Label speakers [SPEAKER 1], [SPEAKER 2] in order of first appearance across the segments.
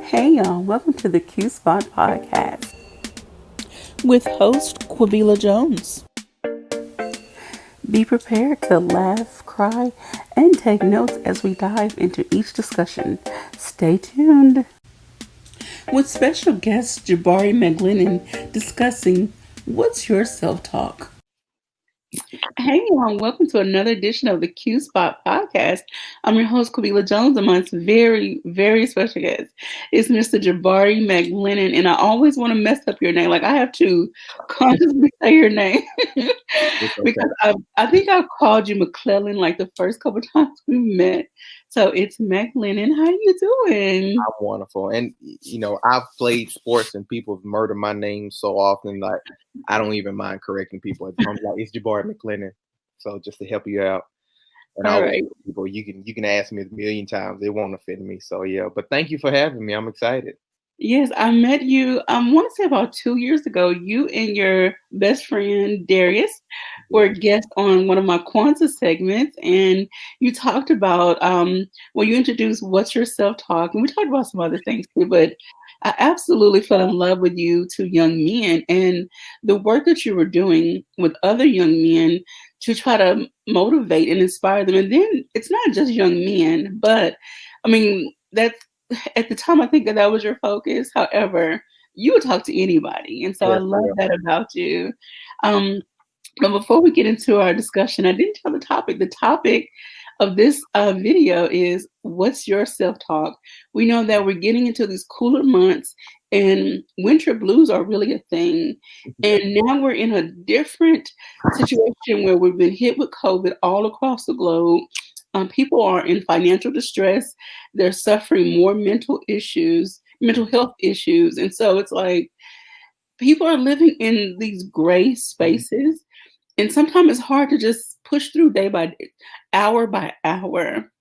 [SPEAKER 1] Hey y'all, welcome to the Q Spot Podcast with host Quabila Jones. Be prepared to laugh, cry, and take notes as we dive into each discussion. Stay tuned. With special guest Jahbari McLennan discussing What's Your Self-Talk? Hey y'all, welcome to another edition of the Q Spot Podcast. I'm your host, Quabila Jones, and my very, very special guest is Mr. Jahbari McLennan. And I always want to mess up your name. Like I have to consciously say your name
[SPEAKER 2] It's okay.
[SPEAKER 1] because I think I've called you McClellan like the first couple times we met. So it's McLennan. How you doing?
[SPEAKER 2] I'm wonderful. And I've played sports and people have murdered my name so often, like I don't even mind correcting people. I'm like, it's Jahbari McLennan. So just to help you out. And I
[SPEAKER 1] All
[SPEAKER 2] always
[SPEAKER 1] right.
[SPEAKER 2] tell people you can ask me a million times. It won't offend me. So yeah. But thank you for having me. I'm excited.
[SPEAKER 1] Yes, I met you, I want to say about 2 years ago. You and your best friend, Darius, were guests on one of my Kwanzaa segments, and you talked about, well, you introduced What's Your Self-Talk, and we talked about some other things too, but I absolutely fell in love with you two young men and the work that you were doing with other young men to try to motivate and inspire them. And then it's not just young men, but I mean, that's at the time, I think that was your focus. However, you would talk to anybody. And so I
[SPEAKER 2] Yes,
[SPEAKER 1] love
[SPEAKER 2] yeah.
[SPEAKER 1] that about you. Um, but before we get into our discussion, I didn't tell the topic. The topic of this video is What's Your Self-Talk? We know that we're getting into these cooler months and winter blues are really a thing. And now we're in a different situation where we've been hit with COVID all across the globe. People are in financial distress. They're suffering more mental health issues. And so it's like people are living in these gray spaces. And sometimes it's hard to just push through day by day, hour by hour.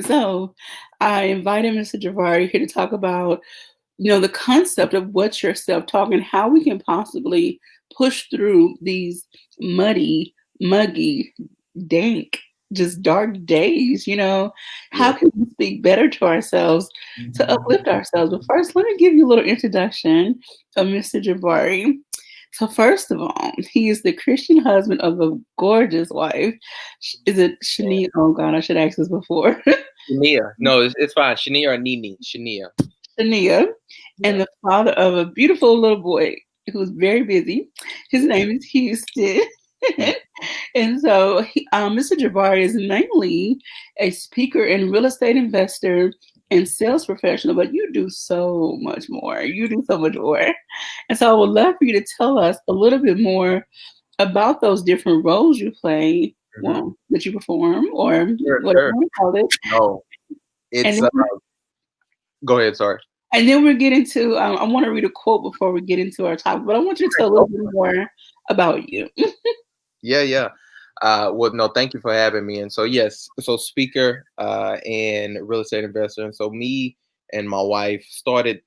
[SPEAKER 1] So I invited Mr. Jahbari here to talk about, the concept of what's your self-talk and how we can possibly push through these muggy, dank, just dark days. How
[SPEAKER 2] Yeah.
[SPEAKER 1] can we speak better to ourselves to uplift ourselves? But first, let me give you a little introduction of Mr. Jahbari. So first of all, he is the Christian husband of a gorgeous wife. Is it Shania? Oh God, I should ask this before.
[SPEAKER 2] Shania. No, it's fine. Shania or Nini? Shania.
[SPEAKER 1] Shania, and
[SPEAKER 2] Yeah.
[SPEAKER 1] the father of a beautiful little boy who's very busy. His name is Houston. And so Mr. Jahbari is mainly a speaker and real estate investor and sales professional, but you do so much more. You do so much more. And so I would love for you to tell us a little bit more about those different roles you play,
[SPEAKER 2] Mhm.
[SPEAKER 1] well, that you perform, or
[SPEAKER 2] Sure,
[SPEAKER 1] whatever
[SPEAKER 2] sure.
[SPEAKER 1] you want to call it.
[SPEAKER 2] No,
[SPEAKER 1] And
[SPEAKER 2] it's
[SPEAKER 1] then
[SPEAKER 2] go ahead, sorry.
[SPEAKER 1] And then we're getting to, I want to read a quote before we get into our topic, but I want you to tell a little bit more about you.
[SPEAKER 2] Yeah, yeah. Well, no, thank you for having me. And so, yes, so speaker and real estate investor. And so, me and my wife started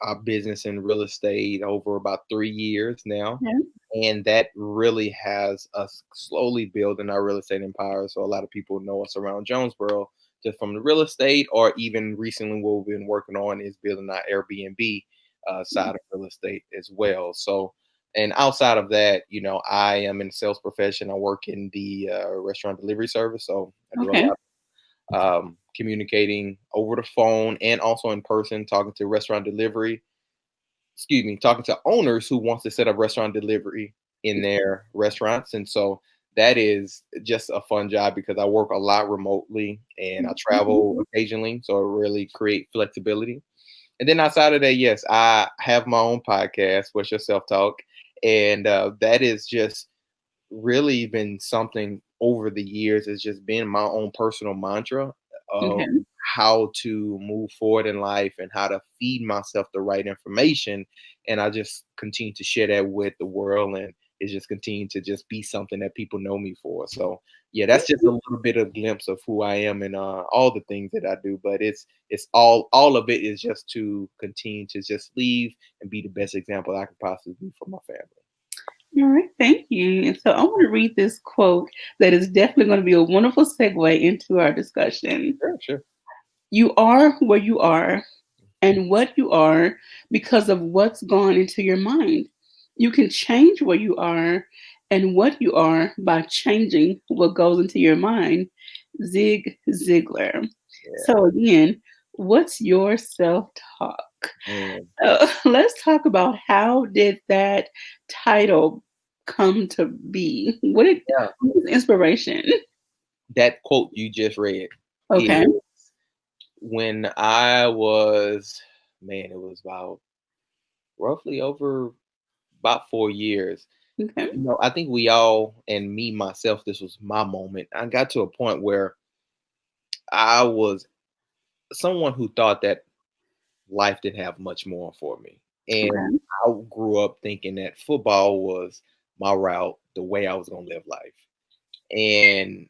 [SPEAKER 2] our business in real estate over about 3 years now.
[SPEAKER 1] Yeah.
[SPEAKER 2] And that really has us slowly building our real estate empire. So, a lot of people know us around Jonesboro just from the real estate, or even recently, what we've been working on is building our Airbnb side of real estate as well. So, and outside of that, I am in the sales profession. I work in the restaurant delivery service. So I do a
[SPEAKER 1] Okay.
[SPEAKER 2] lot of communicating over the phone and also in person, talking to restaurant delivery, excuse me, talking to owners who wants to set up restaurant delivery in their restaurants. And so that is just a fun job because I work a lot remotely and I travel occasionally. So it really create flexibility. And then outside of that, yes, I have my own podcast, What's Your Self Talk, and that is just really been something over the years. It's just been my own personal mantra of
[SPEAKER 1] Okay.
[SPEAKER 2] how to move forward in life and how to feed myself the right information. And I just continue to share that with the world, and it's just continue to just be something that people know me for. So yeah, that's just a little bit of glimpse of who I am and all the things that I do. But it's all of it is just to continue to just leave and be the best example I could possibly be for my family.
[SPEAKER 1] All right. Thank you. And so I want to read this quote that is definitely going to be a wonderful segue into our discussion.
[SPEAKER 2] Sure, sure.
[SPEAKER 1] You are where you are and what you are because of what's gone into your mind. You can change where you are and what you are by changing what goes into your mind. Zig Ziglar.
[SPEAKER 2] Yeah.
[SPEAKER 1] So, again, what's your self talk?
[SPEAKER 2] Mm.
[SPEAKER 1] Let's talk about how did that title come to be?
[SPEAKER 2] Yeah.
[SPEAKER 1] What is inspiration?
[SPEAKER 2] That quote you just read
[SPEAKER 1] Okay.
[SPEAKER 2] is when I was, man, it was about roughly over about 4 years.
[SPEAKER 1] Okay.
[SPEAKER 2] I think we all, and me myself, this was my moment. I got to a point where I was someone who thought that life didn't have much more for me. And
[SPEAKER 1] Okay.
[SPEAKER 2] I grew up thinking that football was my route, the way I was going to live life. And,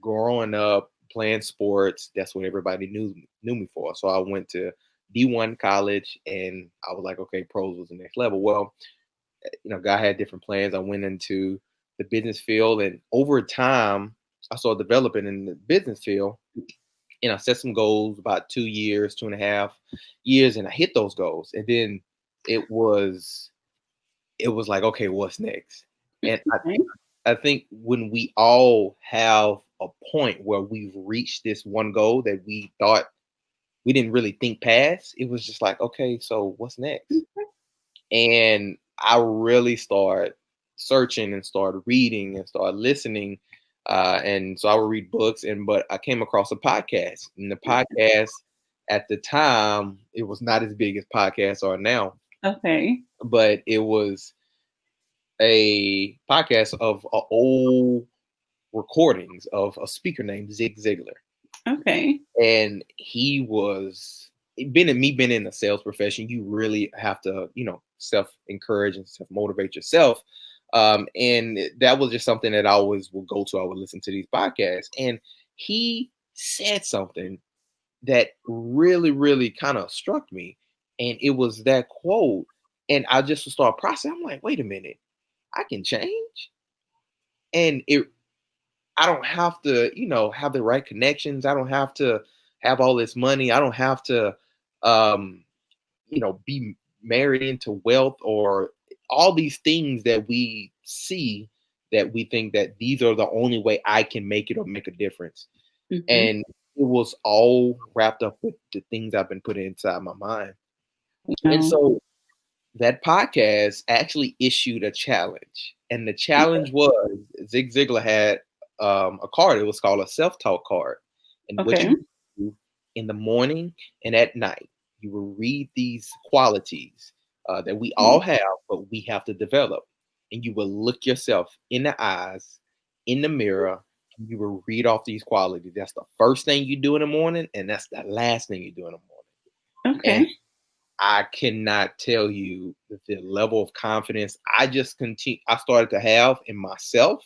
[SPEAKER 2] growing up playing sports, that's what everybody knew me for. So I went to D1 college and I was like, okay, pros was the next level. Well, God had different plans. I went into the business field, and over time, I started developing in the business field. And I set some goals about 2 years, 2.5 years, and I hit those goals. And then it was it was like, okay, what's next? And
[SPEAKER 1] Okay.
[SPEAKER 2] I think when we all have a point where we've reached this one goal that we thought we didn't really think past, it was just like, okay, so what's next? And I really started searching and started reading and started listening. And so I would read books, but I came across a podcast. And the podcast at the time, it was not as big as podcasts are now,
[SPEAKER 1] Okay.
[SPEAKER 2] but it was a podcast of old recordings of a speaker named Zig Ziglar.
[SPEAKER 1] Okay.
[SPEAKER 2] And he was being in the sales profession, you really have to, self encourage and self motivate yourself. And that was just something that I always would go to. I would listen to these podcasts, and he said something that really, really kind of struck me, and it was that quote. And I just would start processing. I'm like, wait a minute, I can change, and I don't have to, have the right connections. I don't have to have all this money. I don't have to, um, be married into wealth or all these things that we see that we think that these are the only way I can make it or make a difference.
[SPEAKER 1] Mhm.
[SPEAKER 2] And it was all wrapped up with the things I've been putting inside my mind. And
[SPEAKER 1] Wow.
[SPEAKER 2] so that podcast actually issued a challenge. And the challenge was Zig Ziglar had a card. It was called a self talk card. And what
[SPEAKER 1] Okay.
[SPEAKER 2] you do in the morning and at night, you will read these qualities that we all have, but we have to develop. And you will look yourself in the eyes, in the mirror, and you will read off these qualities. That's the first thing you do in the morning, and that's the last thing you do in the morning.
[SPEAKER 1] Okay.
[SPEAKER 2] I cannot tell you the level of confidence I started to have in myself,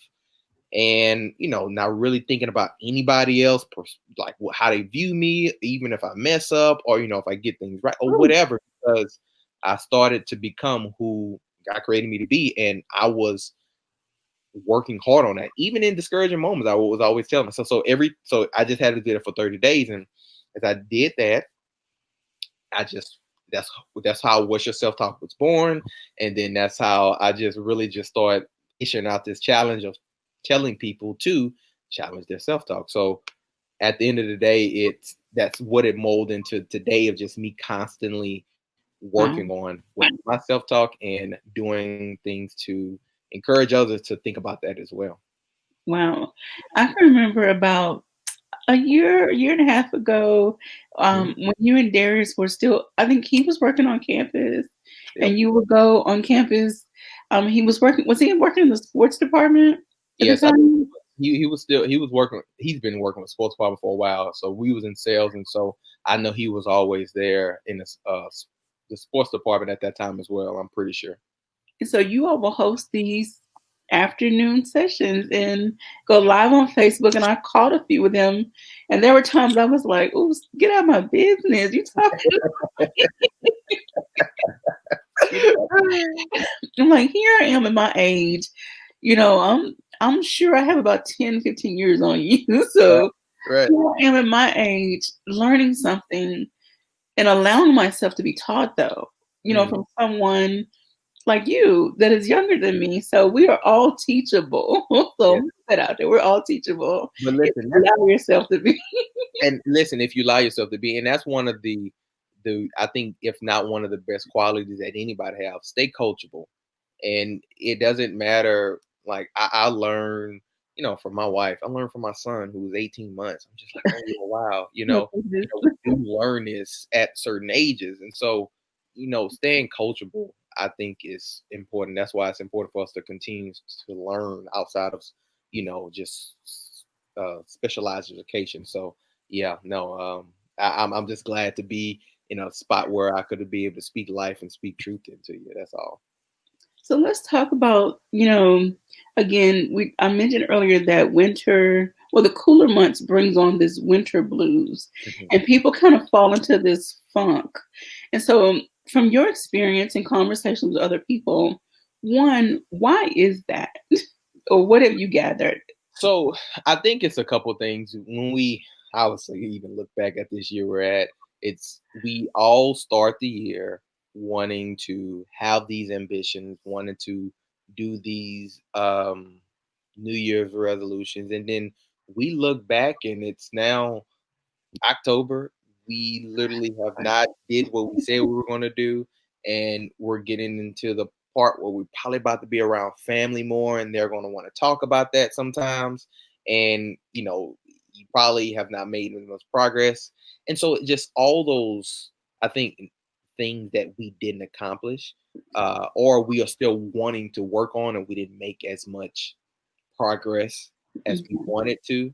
[SPEAKER 2] and not really thinking about anybody else, like how they view me, even if I mess up or if I get things right or
[SPEAKER 1] Ooh.
[SPEAKER 2] whatever, because I started to become who God created me to be, and I was working hard on that, even in discouraging moments. I was always telling myself. So I just had to do it for 30 days, and as I did that, I just that's how What's Your Self Talk was born, and then that's how I just really just started issuing out this challenge of telling people to challenge their self talk. So at the end of the day, that's what it molded into today of just me constantly
[SPEAKER 1] Wow.
[SPEAKER 2] working on with my self talk and doing things to encourage others to think about that as well.
[SPEAKER 1] Wow. I can remember about a year and a half ago,
[SPEAKER 2] Mhm.
[SPEAKER 1] when you and Darius were still, I think he was working on campus
[SPEAKER 2] Yep.
[SPEAKER 1] and you would go on campus. Was he working in the sports department at the
[SPEAKER 2] Yes,
[SPEAKER 1] time?
[SPEAKER 2] he was working. He's been working with sports department for a while. So we was in sales, and so I know he was always there in the sports department at that time as well. I'm pretty sure.
[SPEAKER 1] So you all will host these afternoon sessions and go live on Facebook. And I called a few of them, and there were times I was like, "Ooh, get out of my business! You talking?" I'm like, here I am at my age. I'm sure I have about 10, 15 years on you.
[SPEAKER 2] Right,
[SPEAKER 1] So
[SPEAKER 2] right.
[SPEAKER 1] here I am at my age learning something and allowing myself to be taught though,
[SPEAKER 2] Mm,
[SPEAKER 1] from someone like you that is younger than me. So we are all teachable.
[SPEAKER 2] yeah.
[SPEAKER 1] So put that out there. We're all teachable
[SPEAKER 2] But
[SPEAKER 1] if
[SPEAKER 2] listen,
[SPEAKER 1] you allow yourself to be.
[SPEAKER 2] and listen, if you allow yourself to be, and that's one of the I think if not one of the best qualities that anybody have, stay coachable. And it doesn't matter. Like I learned, from my wife. I learned from my son who was 18 months. I'm just like, oh yeah, wow.
[SPEAKER 1] Oh, goodness.
[SPEAKER 2] We do learn this at certain ages, and so staying coachable, I think, is important. That's why it's important for us to continue to learn outside of just specialized education. So yeah, no, I'm just glad to be in a spot where I could be able to speak life and speak truth into you. That's all.
[SPEAKER 1] So let's talk about, again, I mentioned earlier that winter, well, the cooler months brings on this winter blues,
[SPEAKER 2] Mhm.
[SPEAKER 1] and people kind of fall into this funk. And so, from your experience and conversations with other people, one, why is that, or what have you gathered?
[SPEAKER 2] So I think it's a couple things. When we obviously even look back at this year we're at, it's we all start the year wanting to have these ambitions, wanting to do these New Year's resolutions, and then we look back and it's now October. We literally have not did what we said we were going to do, and we're getting into the part where we're probably about to be around family more, and they're going to want to talk about that sometimes. And you probably have not made as much progress, and so just all those, I think, things that we didn't accomplish, or we are still wanting to work on, and we didn't make as much progress as we
[SPEAKER 1] Mhm.
[SPEAKER 2] wanted to.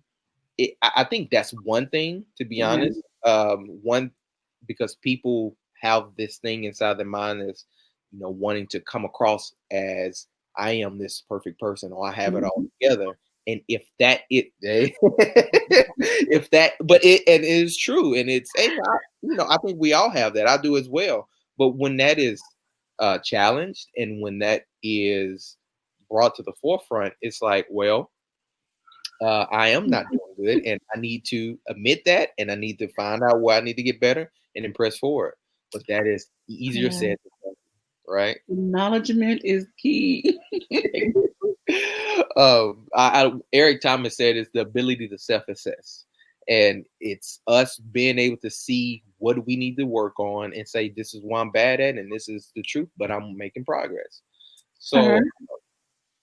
[SPEAKER 2] I think that's one thing, to be
[SPEAKER 1] Yeah.
[SPEAKER 2] honest. One, because people have this thing inside their mind as wanting to come across as I am this perfect person or I have it all
[SPEAKER 1] Mhm.
[SPEAKER 2] together. And if that it, if that, but it is true, and it's and I think we all have that. I do as well. But when that is challenged and when that is brought to the forefront, it's like, well, I am not doing good, and I need to admit that, and I need to find out where I need to get better and then press forward. But that is easier
[SPEAKER 1] Yeah.
[SPEAKER 2] said than done, right?
[SPEAKER 1] Acknowledgement is key.
[SPEAKER 2] Eric Thomas said it's the ability to self-assess, and it's us being able to see what we need to work on and say this is what I'm bad at, and this is the truth, but I'm making progress.
[SPEAKER 1] Uh-huh.
[SPEAKER 2] So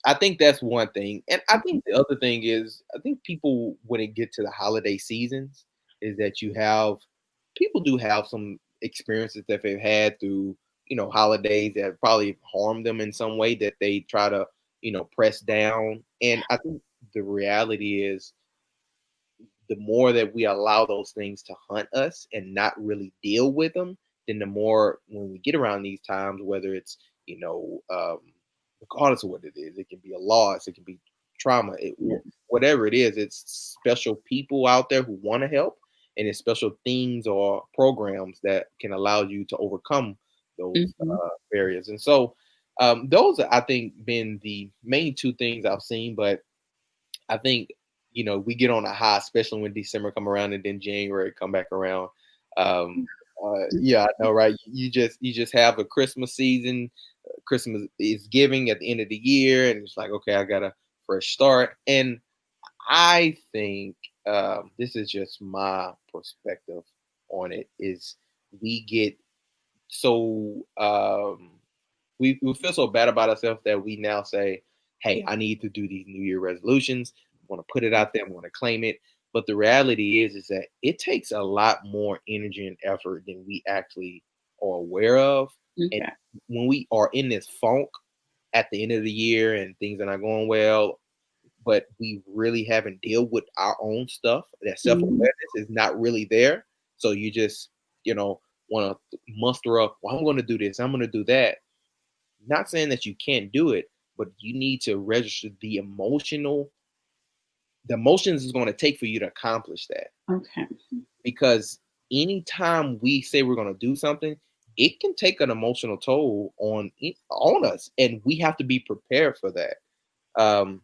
[SPEAKER 2] I think that's one thing, and I think the other thing is I think people when it get to the holiday seasons is that you have people do have some experiences that they've had through holidays that probably harmed them in some way that they try to press down, and I think the reality is the more that we allow those things to hunt us and not really deal with them, then the more when we get around these times, whether it's regardless of what it is, it can be a loss, it can be trauma,
[SPEAKER 1] Yeah.
[SPEAKER 2] whatever it is, it's special people out there who want to help, and it's special things or programs that can allow you to overcome those
[SPEAKER 1] Mhm.
[SPEAKER 2] barriers. And so those are, I think, been the main two things I've seen, but I think we get on a high, especially when December come around and then January come back around. Yeah, I know, right? You just have a Christmas season. Christmas is giving at the end of the year, and it's like, okay, I got a fresh start. And I think this is just my perspective on it. Is we get so we feel so bad about ourselves that we now say, "Hey, I need to do these New Year resolutions. I want to put it out there. I want to claim it." But the reality is that it takes a lot more energy and effort than we actually are aware of. And
[SPEAKER 1] Okay.
[SPEAKER 2] when we are in this funk at the end of the year and things are not going well, but we really haven't dealt with our own stuff, that self
[SPEAKER 1] Mhm.
[SPEAKER 2] awareness is not really there. So you just, you know, want to muster up, well, I'm going to do this, I'm going to do that. Not saying that you can't do it, but you need to register the emotions is going to take for you to accomplish that.
[SPEAKER 1] Okay.
[SPEAKER 2] Because anytime we say we're going to do something, it can take an emotional toll on us, and we have to be prepared for that. Um,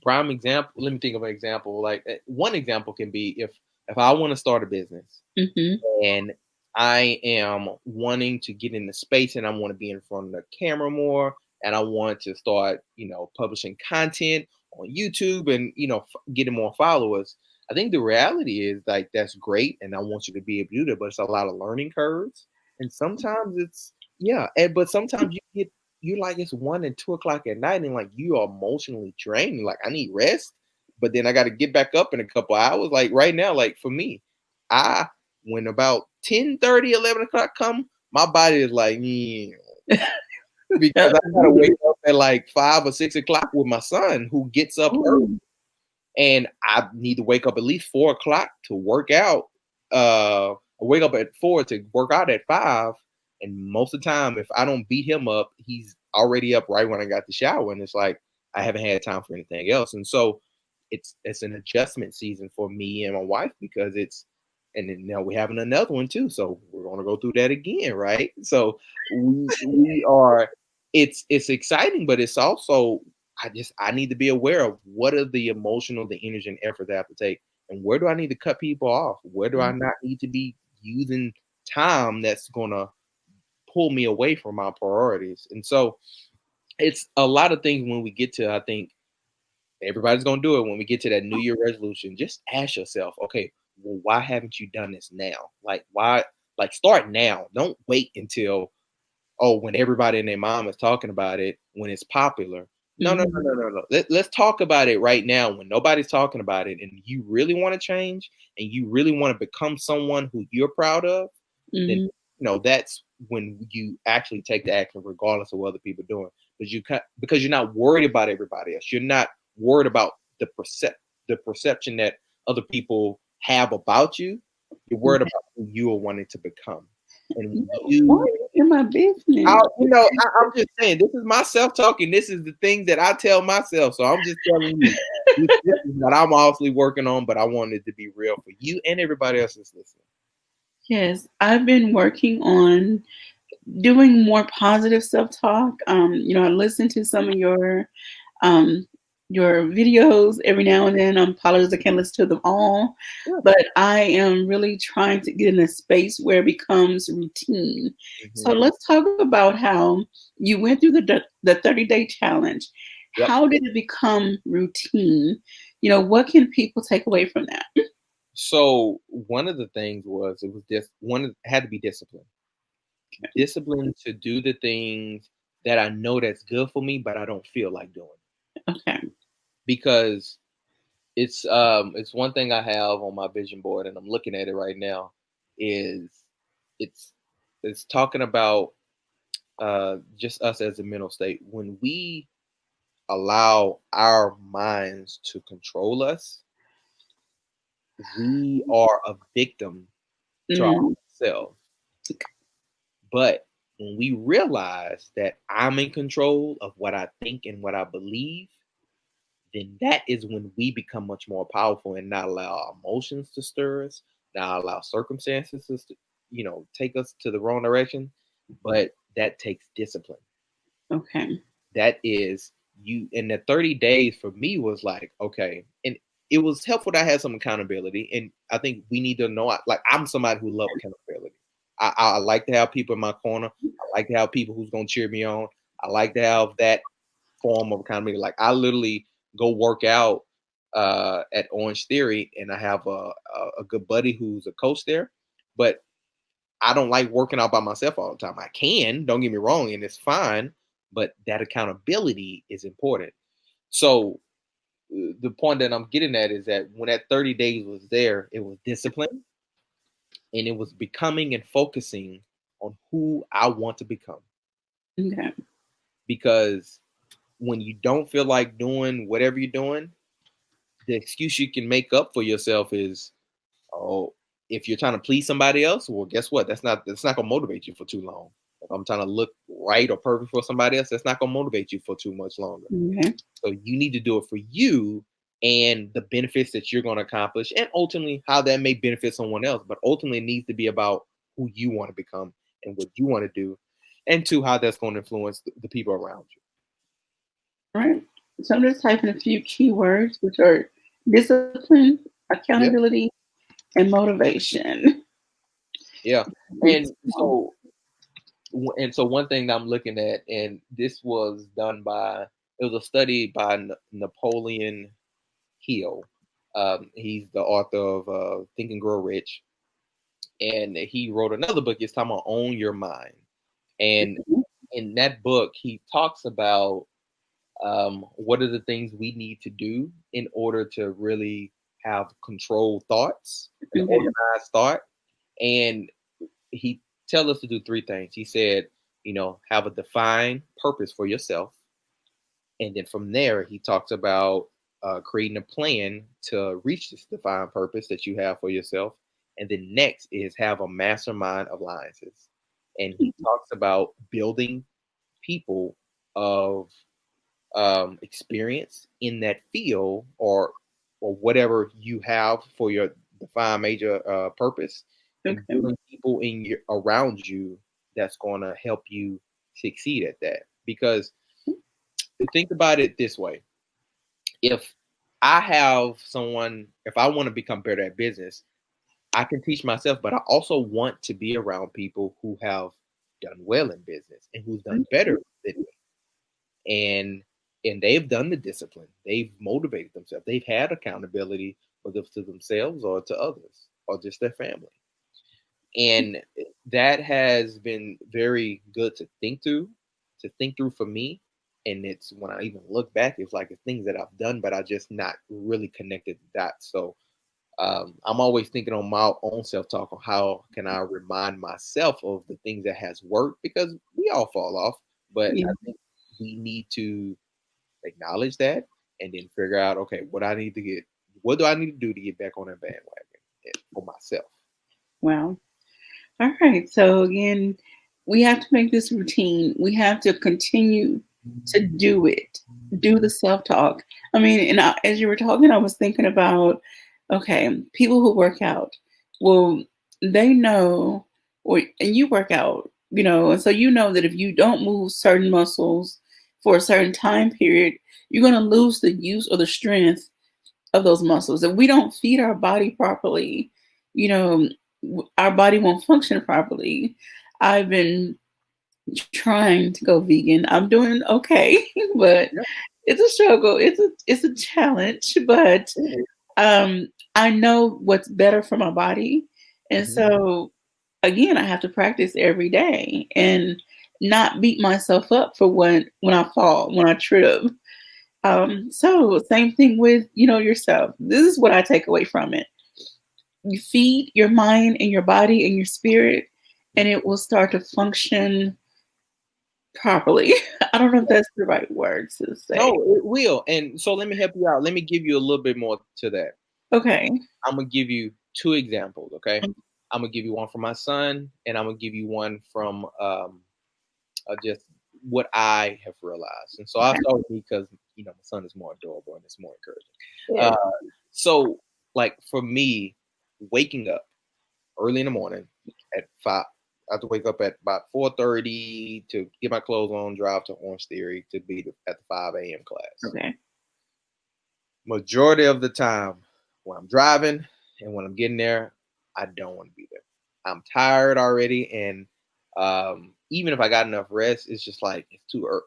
[SPEAKER 2] Prime example. Let me think of an example. Like one example can be if I want to start a business
[SPEAKER 1] Mhm.
[SPEAKER 2] and I am wanting to get into space and I want to be in front of the camera more. And I want to start, publishing content on YouTube and, getting more followers. I think the reality is like that's great. And I want you to be able to do that, but it's a lot of learning curves. And sometimes it's, yeah. But sometimes you like it's 1 and 2 o'clock at night and like you are emotionally drained. Like I need rest, but then I got to get back up in a couple hours. Like right now, like for me, I when about 10:30, 11 o'clock come, my body is like, yeah. Because I gotta wake up at like 5 or 6 o'clock with my son who gets up early.
[SPEAKER 1] Ooh.
[SPEAKER 2] And I need to wake up at least 4 o'clock to work out. I wake up at 4 to work out at 5. And most of the time, if I don't beat him up, he's already up right when I got the shower. And it's like I haven't had time for anything else. And so it's an adjustment season for me and my wife because and then now we're having another one too. So we're gonna go through that again, right? So we are it's exciting, but it's also I need to be aware of what are the emotional, the energy and effort that I have to take. And where do I need to cut people off? Where do I not need to be using time that's gonna pull me away from my priorities? And so it's a lot of things when we get to, I think everybody's gonna do it when we get to that New Year resolution. Just ask yourself, okay, well, why haven't you done this now? Like why like start now. Don't wait until when everybody and their mom is talking about it, when it's popular. No, no, no,
[SPEAKER 1] Mhm.
[SPEAKER 2] no, no, no. Let's talk about it right now when nobody's talking about it and you really want to change and you really want to become someone who you're proud of, then
[SPEAKER 1] Mhm.
[SPEAKER 2] that's when you actually take the action regardless of what other people are doing. Because you're not worried about everybody else. You're not worried about the perception that other people have about you. You're worried
[SPEAKER 1] Okay.
[SPEAKER 2] about who you are wanting to become. And
[SPEAKER 1] Why
[SPEAKER 2] you
[SPEAKER 1] are you in my business?
[SPEAKER 2] I'm just saying, this is myself talking. This is the things that I tell myself. So I'm just telling you, this is what I'm also working on, but I want it to be real for you and everybody else that's listening.
[SPEAKER 1] Yes, I've been working on doing more positive self-talk. I listen to some of um, your videos every now and then. Apologies, I can't listen to them all,
[SPEAKER 2] Yeah.
[SPEAKER 1] but I am really trying to get in a space where it becomes routine. So
[SPEAKER 2] Hmm.
[SPEAKER 1] let's talk about how you went through the 30-day challenge.
[SPEAKER 2] Yep.
[SPEAKER 1] How did it become routine? What can people take away from that?
[SPEAKER 2] So one of the things was it was had to be discipline. Discipline to do the things that I know that's good for me, but I don't feel like doing.
[SPEAKER 1] Okay.
[SPEAKER 2] Because it's one thing I have on my vision board and I'm looking at it right now is it's it's talking about just us as a mental state. When we allow our minds to control us, we are a victim to
[SPEAKER 1] Mm,
[SPEAKER 2] ourselves. But when we realize that I'm in control of what I think and what I believe, then that is when we become much more powerful and not allow our emotions to stir us, not allow circumstances to, take us to the wrong direction. But that takes discipline.
[SPEAKER 1] okay.
[SPEAKER 2] That is you in the 30 days for me was like, okay. And it was helpful that I had some accountability. And I think we need to know like I'm somebody who loves accountability. I like to have people in my corner. I like to have people who's gonna cheer me on. I like to have that form of accountability. Like I literally go work out at Orange Theory and I have a good buddy who's a coach there. But I don't like working out by myself all the time. I can, don't get me wrong, and it's fine, but that accountability is important. So the point that I'm getting at is that when that 30 days was there, it was discipline and it was becoming and focusing on who I want to become.
[SPEAKER 1] Okay.
[SPEAKER 2] Because when you don't feel like doing whatever you're doing, the excuse you can make up for yourself is, oh, if you're trying to please somebody else, well, guess what? That's not gonna motivate you for too long. If I'm trying to look right or perfect for somebody else, that's not gonna motivate you for too much longer.
[SPEAKER 1] Okay.
[SPEAKER 2] So you need to do it for you and the benefits that you're gonna accomplish, and ultimately how that may benefit someone else. But ultimately, it needs to be about who you want to become and what you want to do, and to how that's going to influence the people around you.
[SPEAKER 1] All right. So I'm just typing a few keywords, which are discipline,
[SPEAKER 2] Yeah,
[SPEAKER 1] accountability, and motivation.
[SPEAKER 2] yeah. And so one thing that I'm looking at, and this was done by, it was a study by Napoleon Hill. He's the author of Think and Grow Rich, and he wrote another book. It's talking about Own Your Mind, and in that book, he talks about what are the things we need to do in order to really have controlled thoughts and
[SPEAKER 1] Okay.
[SPEAKER 2] organized thought. And he tells us to do three things. He said, have a defined purpose for yourself. And then from there, he talks about creating a plan to reach this defined purpose that you have for yourself. And then next is have a mastermind alliances. And he talks about building people of experience in that field, or whatever you have for your defined major purpose, and
[SPEAKER 1] Okay.
[SPEAKER 2] building people in your around you that's going to help you succeed at that. Because think about it this way: if if I want to become better at business, I can teach myself, but I also want to be around people who have done well in business and who's done better than me. And they've done the discipline, they've motivated themselves, they've had accountability, whether to themselves or to others or just their family. And that has been very good to think through for me. And it's, when I even look back, it's like it's things that I've done, but I just not really connected the dots. So I'm always thinking on my own self-talk on how can I remind myself of the things that has worked, because we all fall off. But
[SPEAKER 1] Yeah.
[SPEAKER 2] I think we need to acknowledge that, and then figure out, okay, what do I need to do to get back on that bandwagon for myself?
[SPEAKER 1] Wow. All right. So again, we have to make this routine. We have to continue to do it. Do the self talk. I mean, as you were talking, I was thinking about, okay, people who work out. Well, they know, and you work out, and so you know that if you don't move certain muscles for a certain time period, you're going to lose the use or the strength of those muscles. If we don't feed our body properly, you know, our body won't function properly. I've been trying to go vegan. I'm doing okay, but
[SPEAKER 2] Yeah.
[SPEAKER 1] it's a struggle. It's a challenge, but um, I know what's better for my body, and
[SPEAKER 2] Mhm.
[SPEAKER 1] so again, I have to practice every day and not beat myself up for when I fall, when I trip. So same thing with, yourself. This is what I take away from it. You feed your mind and your body and your spirit, and it will start to function properly. I don't know if that's the right word to say.
[SPEAKER 2] No, it will. And so let me help you out. Let me give you a little bit more to that.
[SPEAKER 1] Okay.
[SPEAKER 2] I'm gonna give you two examples. Okay, I'm gonna give you one from my son, and I'm gonna give you one from just what I have realized. And so I'll
[SPEAKER 1] Okay.
[SPEAKER 2] start with me because my son is more adorable and it's more encouraging.
[SPEAKER 1] Yeah.
[SPEAKER 2] So, like for me, waking up early in the morning at 5. I have to wake up at about 4:30 to get my clothes on, drive to Orange Theory to be at the 5 a.m. class.
[SPEAKER 1] Okay.
[SPEAKER 2] Majority of the time, when I'm driving and when I'm getting there, I don't want to be there. I'm tired already, and even if I got enough rest, it's just like it's too early.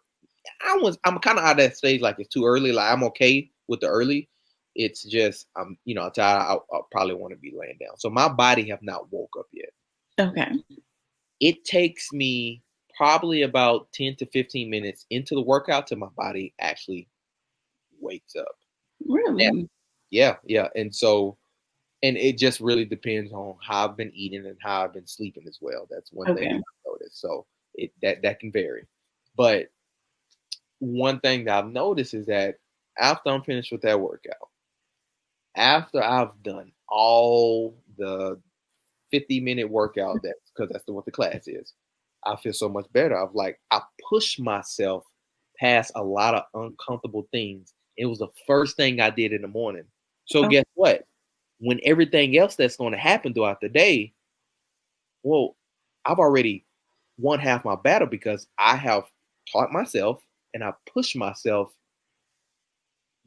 [SPEAKER 2] I'm kind of out of that stage, like it's too early. Like I'm okay with the early. It's just I'm tired. I'll probably want to be laying down. So my body have not woke up yet.
[SPEAKER 1] Okay.
[SPEAKER 2] It takes me probably about 10 to 15 minutes into the workout till my body actually wakes up. Yeah,
[SPEAKER 1] Really?
[SPEAKER 2] yeah. And it just really depends on how I've been eating and how I've been sleeping as well. That's one thing
[SPEAKER 1] Okay.
[SPEAKER 2] I've noticed. So that can vary. But one thing that I've noticed is that after I'm finished with that workout, after I've done all the 50-minute workout, that's because that's what the class is, I feel so much better. I pushed myself past a lot of uncomfortable things. It was the first thing I did in the morning. So
[SPEAKER 1] Oh,
[SPEAKER 2] guess what? When everything else that's going to happen throughout the day, well, I've already won half my battle because I have taught myself and I've pushed myself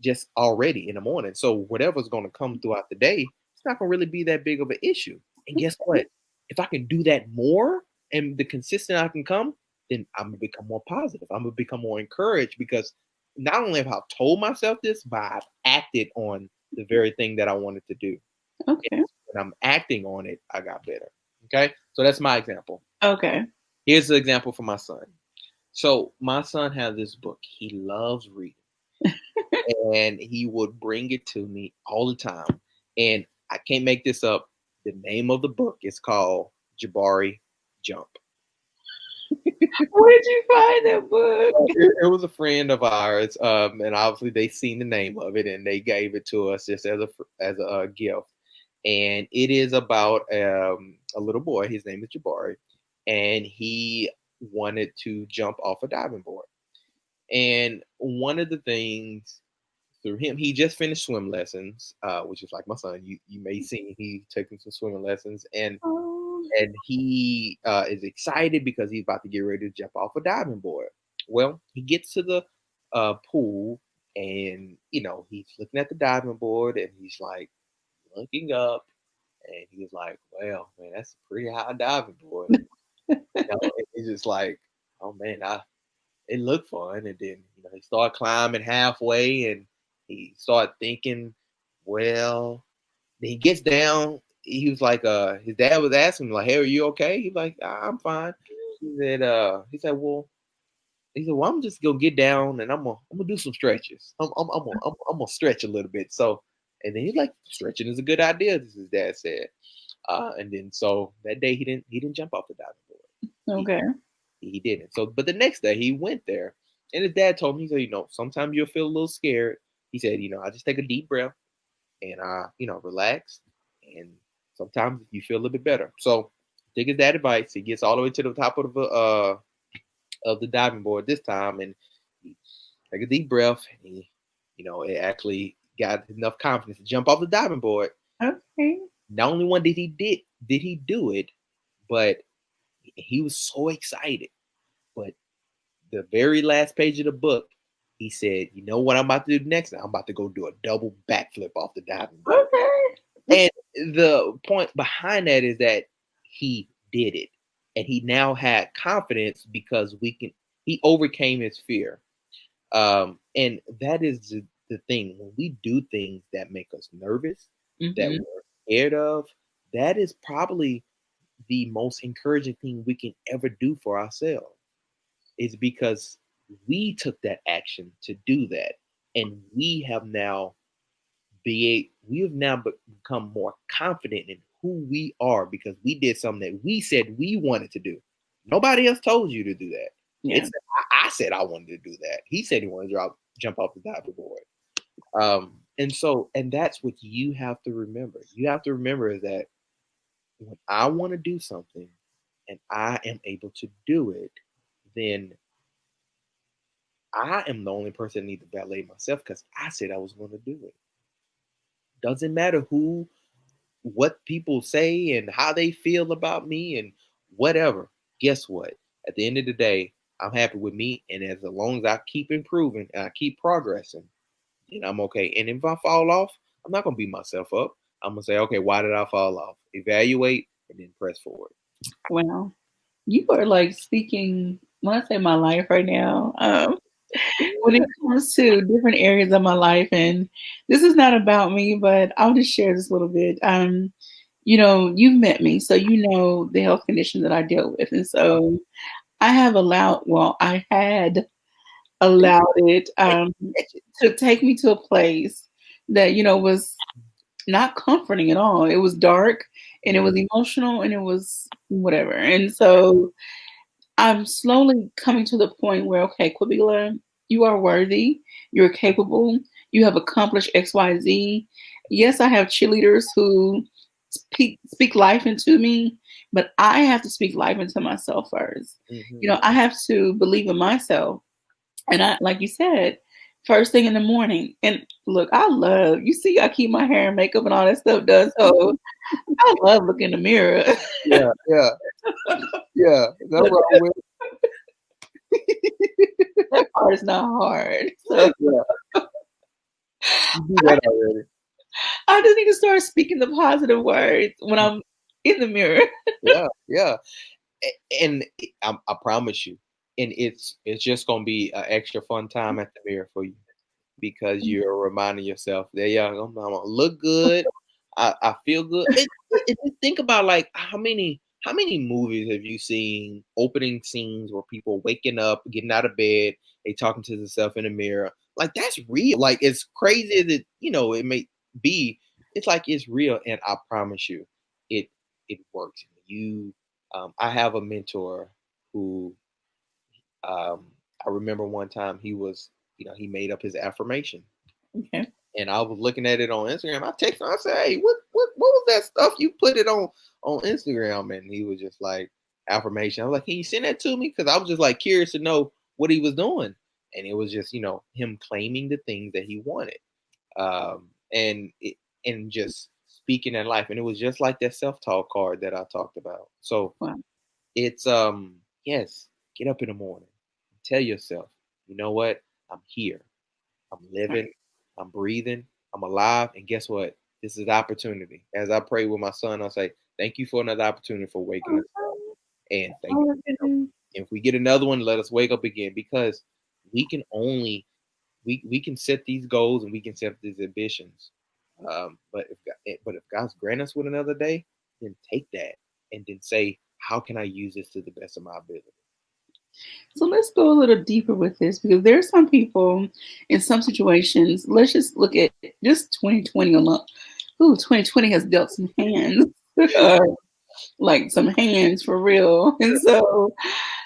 [SPEAKER 2] just already in the morning. So whatever's going to come throughout the day, it's not going to really be that big of an issue. And guess what? if I can do that more and the consistent I can come, then I'm gonna become more positive. I'm gonna become more encouraged because not only have I told myself this, but I've acted on the very thing that I wanted to do.
[SPEAKER 1] Okay.
[SPEAKER 2] When I'm acting on it, I got better. Okay. So that's my example.
[SPEAKER 1] Okay.
[SPEAKER 2] Here's the example for my son. So my son has this book. He loves reading. And he would bring it to me all the time. And I can't make this up. The name of the book is called Jabari Jump.
[SPEAKER 1] Where did you find that book?
[SPEAKER 2] It was a friend of ours, and obviously they seen the name of it and they gave it to us just as a gift. And it is about a little boy. His name is Jabari, and he wanted to jump off a diving board. And one of the things through him, he just finished swim lessons, which is like my son. You may see he's taking some swimming lessons, and
[SPEAKER 1] Oh,
[SPEAKER 2] he is excited because he's about to get ready to jump off a diving board. Well, he gets to the pool, and he's looking at the diving board, and he's like looking up, and he's like, "Well, man, that's a pretty high diving board." And, he's just like, "Oh man, it looked fun." And then he started climbing halfway, and he started thinking, well, then he gets down. He was like, his dad was asking him, like, "Hey, are you okay?" He's like, "I'm fine." He said, well, I'm just gonna get down and I'm gonna do some stretches. I'm gonna stretch a little bit. So, and then he's like, stretching is a good idea. This his dad said. And then so that day he didn't jump off the diving board. He,
[SPEAKER 1] okay.
[SPEAKER 2] he didn't. So, but the next day he went there, and his dad told him, he said, sometimes you'll feel a little scared. He said, I just take a deep breath and I, relax, and sometimes you feel a little bit better. So, take his dad advice. He gets all the way to the top of the diving board this time, and he take a deep breath, and it actually got enough confidence to jump off the diving board.
[SPEAKER 1] Okay.
[SPEAKER 2] Not only one did he do it, but he was so excited. But the very last page of the book, he said, "You know what I'm about to do next? I'm about to go do a double backflip off the diving board."
[SPEAKER 1] Okay.
[SPEAKER 2] And the point behind that is that he did it, and he now had confidence because he overcame his fear. And that is the thing. When we do things that make us nervous, that
[SPEAKER 1] Hmm.
[SPEAKER 2] we're scared of, that is probably the most encouraging thing we can ever do for ourselves. Is because we took that action to do that, and we have now become more confident in who we are because we did something that we said we wanted to do. Nobody else told you to do that.
[SPEAKER 1] Yeah.
[SPEAKER 2] It's I said I wanted to do that. He said he wanted to jump off the diving board. And that's what you have to remember. You have to remember is that when I want to do something and I am able to do it, then I am the only person that needs to validate myself because I said I was going to do it. Doesn't matter what people say and how they feel about me and whatever. Guess what? At the end of the day, I'm happy with me, and as long as I keep improving and I keep progressing, then I'm okay. And if I fall off, I'm not gonna beat myself up. I'm gonna say, okay, why did I fall off? Evaluate and then press forward.
[SPEAKER 1] Wow. You are like speaking, when I say my life right now, when it comes to different areas of my life. And this is not about me, but I'll just share this a little bit. You've met me, so you know the health condition that I deal with. And so I had allowed it to take me to a place that, was not comforting at all. It was dark and it was emotional and it was whatever. And so I'm slowly coming to the point where, okay, Quibila, you are worthy, you're capable, you have accomplished XYZ. Yes, I have cheerleaders who speak life into me, but I have to speak life into myself first.
[SPEAKER 2] Mm-hmm.
[SPEAKER 1] I have to believe in myself. And like you said, first thing in the morning. And look, you see, I keep my hair and makeup and all that stuff done. So I love looking in the mirror.
[SPEAKER 2] Yeah, yeah, yeah. No
[SPEAKER 1] Look,
[SPEAKER 2] wrong with
[SPEAKER 1] that part is not hard. So
[SPEAKER 2] it. Yeah, you do that already.
[SPEAKER 1] I just need to start speaking the positive words when I'm in the mirror.
[SPEAKER 2] Yeah, yeah. And I promise you, and it's just gonna be an extra fun time at the mirror for you because you're reminding yourself that yeah, I'm gonna look good. I feel good. Just think about like how many movies have you seen opening scenes where people waking up, getting out of bed, they talking to themselves in the mirror. Like that's real. Like it's crazy that it may be. It's like it's real, and I promise you, it it works. I have a mentor who I remember one time he made up his affirmation,
[SPEAKER 1] Okay.
[SPEAKER 2] and I was looking at it on Instagram. I texted him. I said, "Hey, what was that stuff you put it on Instagram?" And he was just like affirmation. I was like, "Can you send that to me?" Because I was just like curious to know what he was doing, and it was just him claiming the things that he wanted, and just speaking in life. And it was just like that self talk card that I talked about. So
[SPEAKER 1] Wow.
[SPEAKER 2] it's yes, get up in the morning, tell yourself, you know what, I'm here. I'm
[SPEAKER 1] Right.
[SPEAKER 2] living, I'm breathing, I'm alive, and guess what? This is the opportunity. As I pray with my son, I say, thank you for another opportunity for waking us up. And thank
[SPEAKER 1] Oh,
[SPEAKER 2] you.
[SPEAKER 1] goodness.
[SPEAKER 2] If we get another one, let us wake up again because we can only we can set these goals and we can set these ambitions. But if God's grant us with another day, then take that and then say, how can I use this to the best of my ability?
[SPEAKER 1] So let's go a little deeper with this because there are some people in some situations. Let's just look at just 2020 alone. Ooh, 2020 has dealt some hands, uh, like some hands for real. And so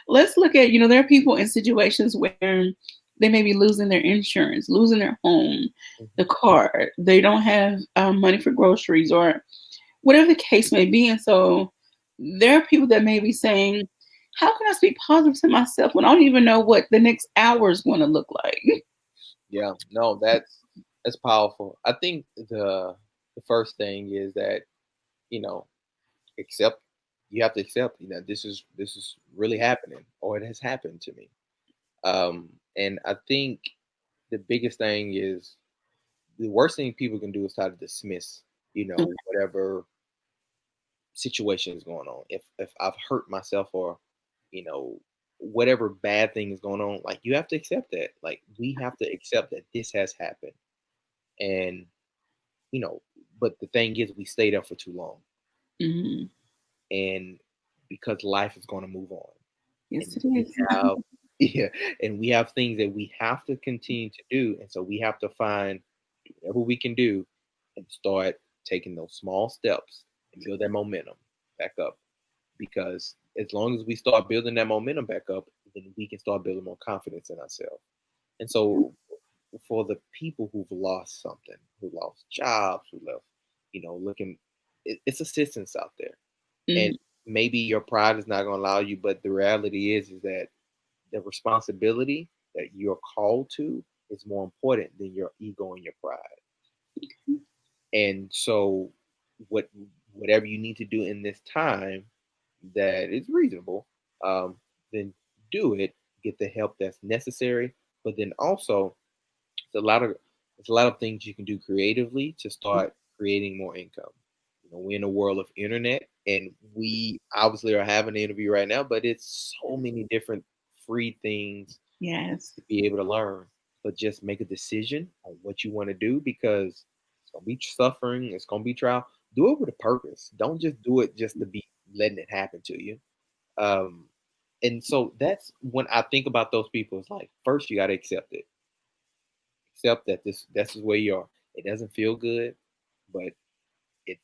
[SPEAKER 1] let's look at, there are people in situations where they may be losing their insurance, losing their home, the
[SPEAKER 2] Mhm.
[SPEAKER 1] car. They don't have money for groceries or whatever the case may be. And so there are people that may be saying, how can I speak positive to myself when I don't even know what the next hour is going to look like?
[SPEAKER 2] Yeah, no, that's powerful. I think the first thing is that you know accept. You have to accept. This is really happening, or it has happened to me. And I think the biggest thing is the worst thing people can do is try to dismiss, whatever situation is going on. If I've hurt myself or, you know, whatever bad thing is going on, like you have to accept that. Like we have to accept that this has happened. And, you know, but the thing is we stay there for too long.
[SPEAKER 1] Mhm.
[SPEAKER 2] And because life is going to move on.
[SPEAKER 1] Yes,
[SPEAKER 2] And
[SPEAKER 1] it
[SPEAKER 2] we
[SPEAKER 1] is.
[SPEAKER 2] have yeah, and we have things that we have to continue to do. And so we have to find whatever we can do and start taking those small steps and build that momentum back up. Because as long as we start building that momentum back up, then we can start building more confidence in ourselves. And so for the people who've lost something, who lost jobs, who left, looking, it's assistance out there. And
[SPEAKER 1] Mhm.
[SPEAKER 2] maybe your pride is not going to allow you, but the reality is that the responsibility that you're called to is more important than your ego and your pride. And so, what whatever you need to do in this time that is reasonable, um, then do it. Get the help that's necessary. But then also, it's a lot of it's a lot of things you can do creatively to start creating more income. We're in a world of internet, and we obviously are having an interview right now, but it's so many different free things
[SPEAKER 1] Yes.
[SPEAKER 2] to be able to learn. But just make a decision on what you want to do because it's gonna be suffering, it's gonna be trial. Do it with a purpose. Don't just do it just to be letting it happen to you. Um, and so that's when I think about those people. It's like first you got to accept it. Accept that this is where you are. It doesn't feel good, but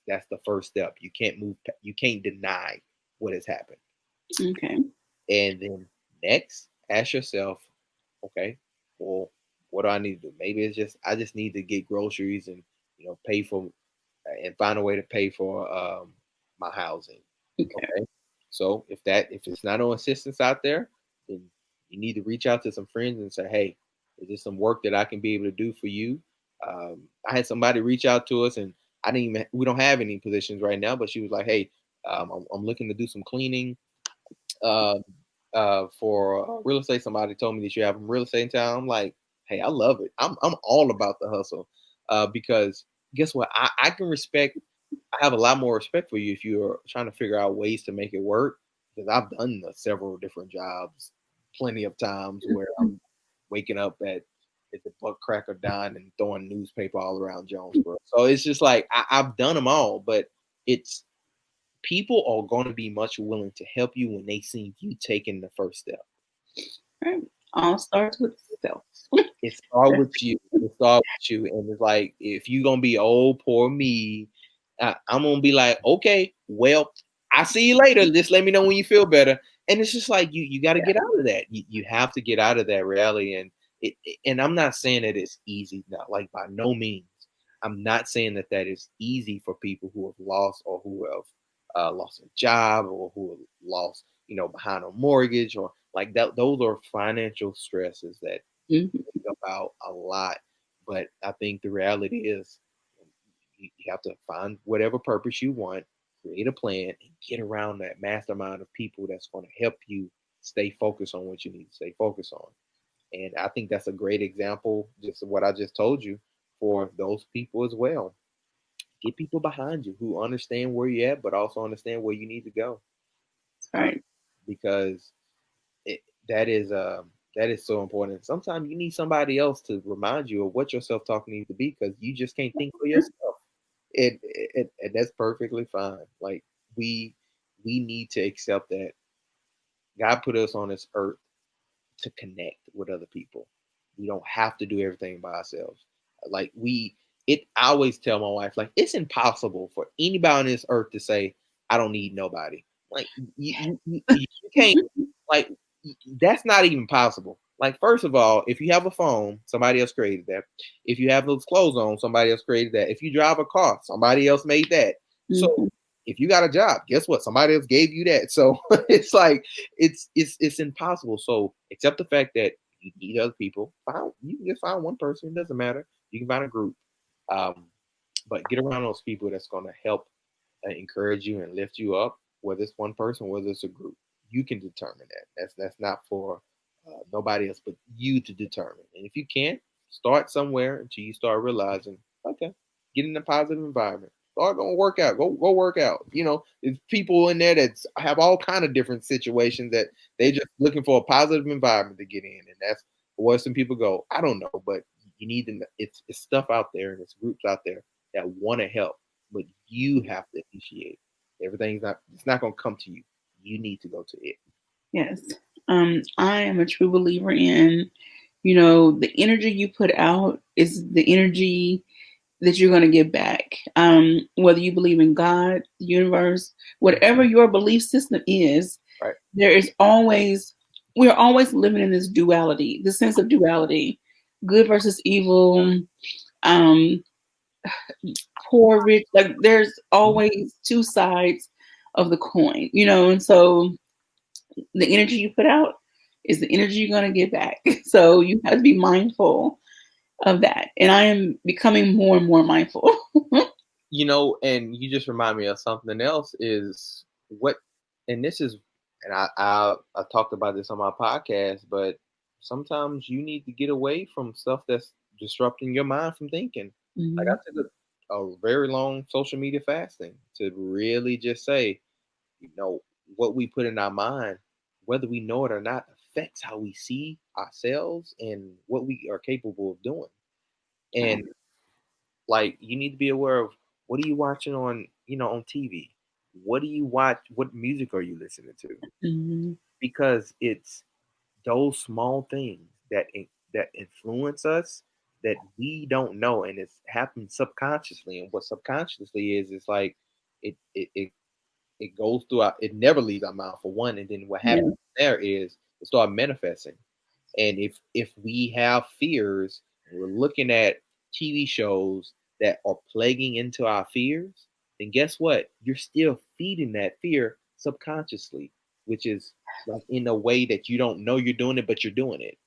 [SPEAKER 2] that's the first step. You can't move. You can't deny what has happened.
[SPEAKER 1] Okay.
[SPEAKER 2] And then next, ask yourself, okay, well, what do I need to do? Maybe it's just I just need to get groceries and pay for and find a way to pay for my housing.
[SPEAKER 1] Okay.
[SPEAKER 2] Okay, so if it's not no assistance out there, then you need to reach out to some friends and say, hey, is there some work that I can be able to do for you? I had somebody reach out to us, and we don't have any positions right now, but she was like, hey, I'm looking to do some cleaning uh, for real estate. Somebody told me that you have real estate in town. I'm like, hey, I love it. I'm all about the hustle because guess what? I can respect. I have a lot more respect for you if you're trying to figure out ways to make it work. Because I've done several different jobs, plenty of times where I'm waking up at the butt crack of dawn and throwing newspaper all around Jonesboro. So it's just like I've done them all, but it's people are going to be much willing to help you when they see you taking the first step.
[SPEAKER 1] Right. All starts with self.
[SPEAKER 2] It start with you. It start with you, and it's like if you gonna be oh poor me, I'm gonna be like okay, well I see you later. Just let me know when you feel better. And it's just like you got to get out of that. You have to get out of that reality. And and I'm not saying that it's easy. Not like by no means. I'm not saying that that is easy for people who have lost or who have lost a job or who have lost behind a mortgage or like that. Those are financial stresses that
[SPEAKER 1] Mhm.
[SPEAKER 2] about a lot. But I think the reality is you have to find whatever purpose you want, create a plan, and get around that mastermind of people that's going to help you stay focused on what you need to stay focused on. And I think that's a great example, just of what I just told you, for those people as well. Get people behind you who understand where you're at, but also understand where you need to go. Uh,
[SPEAKER 1] Right.
[SPEAKER 2] because it, that is so important. Sometimes you need somebody else to remind you of what your self talk needs to be because you just can't think for yourself. And that's perfectly fine. Like we we need to accept that God put us on this earth to connect with other people. We don't have to do everything by ourselves. Like I always tell my wife, like, it's impossible for anybody on this earth to say, I don't need nobody. Like, you can't, like, that's not even possible. Like, first of all, if you have a phone, somebody else created that. If you have those clothes on, somebody else created that. If you drive a car, somebody else made that. So,
[SPEAKER 1] Mhm.
[SPEAKER 2] if you got a job, guess what? Somebody else gave you that. So it's like it's impossible. So accept the fact that you need other people. You can just find one person. It doesn't matter. You can find a group, um, but get around those people that's going to help encourage you and lift you up. Whether it's one person, whether it's a group, you can determine that. That's not for nobody else but you to determine. And if you can't, start somewhere until you start realizing, okay, get in a positive environment. Start going to work out. Go work out. There's people in there that have all kind of different situations that they just looking for a positive environment to get in, and that's where some people go. I don't know, but you need to. It's stuff out there and it's groups out there that want to help, but you have to initiate. Everything's not. It's not going to come to you. You need to go to it.
[SPEAKER 1] Yes. I am a true believer in, the energy you put out is the energy that you're going to get back. Whether you believe in God, the universe, whatever your belief system is,
[SPEAKER 2] Right.
[SPEAKER 1] there is always, we're always living in this duality, this sense of duality, good versus evil, um, poor, rich. Like there's
[SPEAKER 2] Mhm.
[SPEAKER 1] always two sides of the coin, and so the energy you put out is the energy you're going to get back. So you have to be mindful of that. And I am becoming more and more mindful.
[SPEAKER 2] And you just remind me of something else is what, and this is, and I talked about this on my podcast, but sometimes you need to get away from stuff that's disrupting your mind from thinking. Like I
[SPEAKER 1] Mhm.
[SPEAKER 2] took a very long social media fasting to really just say, you know, what we put in our mind, whether we know it or not, affects how we see ourselves and what we are capable of doing.
[SPEAKER 1] Right.
[SPEAKER 2] And like you need to be aware of what are you watching on on TV? What do you watch? What music are you listening to?
[SPEAKER 1] Mhm.
[SPEAKER 2] Because it's those small things that influence us that we don't know, and it's happened subconsciously. And what subconsciously is like it goes through our, it never leaves our mind for one, and then what
[SPEAKER 1] Yeah.
[SPEAKER 2] happens there is it start manifesting. And if we have fears and we're looking at TV shows that are plaguing into our fears, then guess what? You're still feeding that fear subconsciously, which is like in a way that you don't know you're doing it, but you're doing it.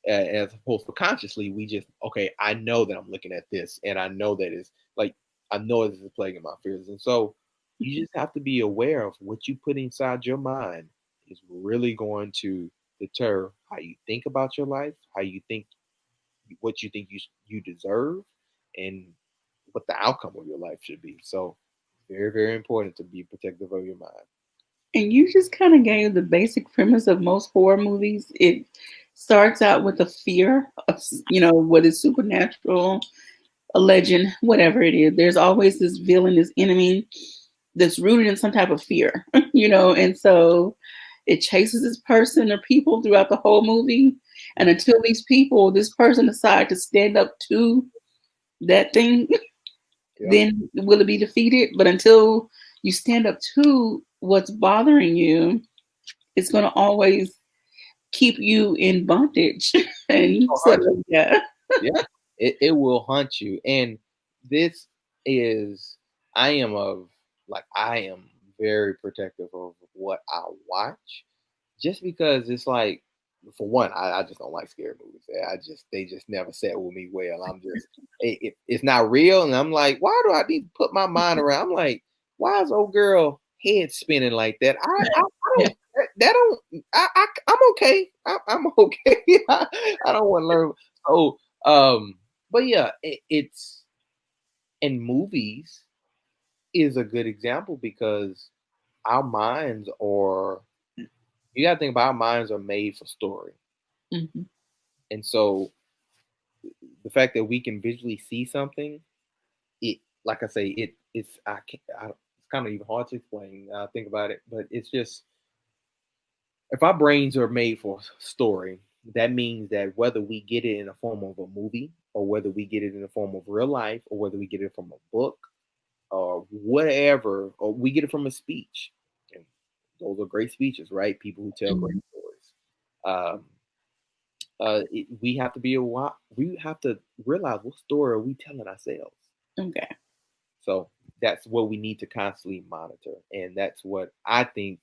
[SPEAKER 2] As opposed to consciously, we just okay. I know that I'm looking at this, and I know that it's like I know this is plaguing my fears, and so you just have to be aware of what you put inside your mind is really going to deter how you think about your life, how you think what you think you deserve, and what the outcome of your life should be. So very, very important to be protective of your mind.
[SPEAKER 1] And you just kind of gave the basic premise of most horror movies. It starts out with a fear of, what is supernatural, a legend, whatever it is. There's always this villain, this enemy that's rooted in some type of fear, and so it chases this person or people throughout the whole movie. And until this person decide to stand up to that thing,
[SPEAKER 2] Yeah.
[SPEAKER 1] then will it be defeated? But until you stand up to what's bothering you, it's going to always keep you in bondage. And so, yeah.
[SPEAKER 2] Yeah, it will hunt you. And this is, I am of, like, I am very protective of what I watch, just because it's like, for one, I just don't like scary movies. They just never sat with me well. I'm just, it's not real. And I'm like, why do I need to put my mind around? I'm like, why is old girl head spinning like that? I don't, that don't, I'm okay. I'm okay. I don't want to learn. So, but yeah, it's, in movies is a good example because our minds are, you got to think about, our minds are made for story.
[SPEAKER 1] Mhm.
[SPEAKER 2] And so the fact that we can visually see something, it, like I say, it's, I can't, it's kind of even hard to explain. Think about it, but it's just, if our brains are made for story, that means that whether we get it in the form of a movie, or whether we get it in the form of real life, or whether we get it from a book, or whatever, or we get it from a speech. And those are great speeches, right? People who tell great
[SPEAKER 1] Mhm.
[SPEAKER 2] stories. Um, we have to be we have to realize, what story are we telling ourselves?
[SPEAKER 1] Okay.
[SPEAKER 2] So that's what we need to constantly monitor, and that's what I think